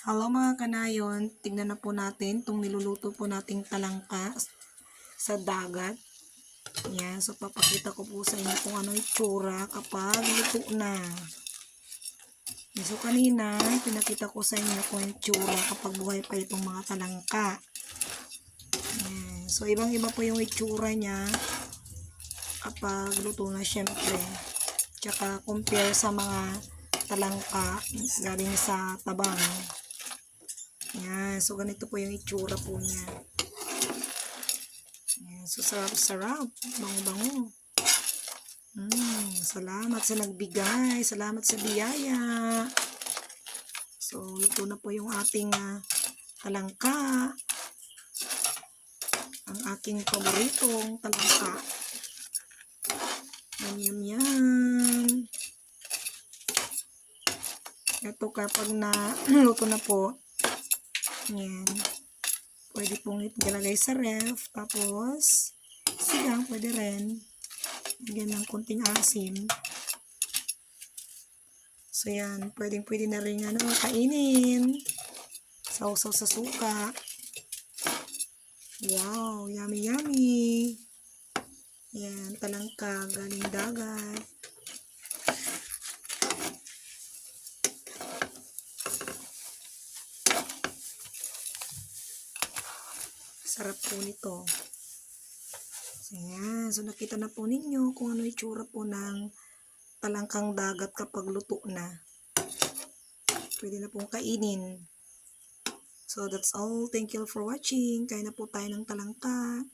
Hello mga kanayon, tignan na po natin itong niluluto po nating talangka sa dagat. Yan, so papakita ko po sa inyo kung ano itsura kapag luto na. So kanina, pinakita ko sa inyo kung itsura kapag buhay pa itong mga talangka. Yan, so ibang iba po yung itsura niya kapag luto na syempre. Tsaka compare sa mga talangka galing sa tabang. Yan, so ganito po yung itsura po niya. Yan, so sarap-sarap, bango-bango. Salamat sa nagbigay, salamat sa biyaya. So, luto na po yung ating talangka. Ang aking paboritong talangka. Yum. Ito kapag na luto na po, yan, pwede pong ilalagay sa ref, tapos sigang pwede rin, lagyan ng kunting asim. So yan, pwede na rin kainin, sausaw sa suka. Wow, yummy. Yan, talangka galing dagat. Sarap po nito. So, yan. So, nakita na po ninyo kung ano itsura po ng talangkang dagat kapag luto na. Pwede na pong kainin. So, that's all. Thank you for watching. Kain na po tayo ng talangka.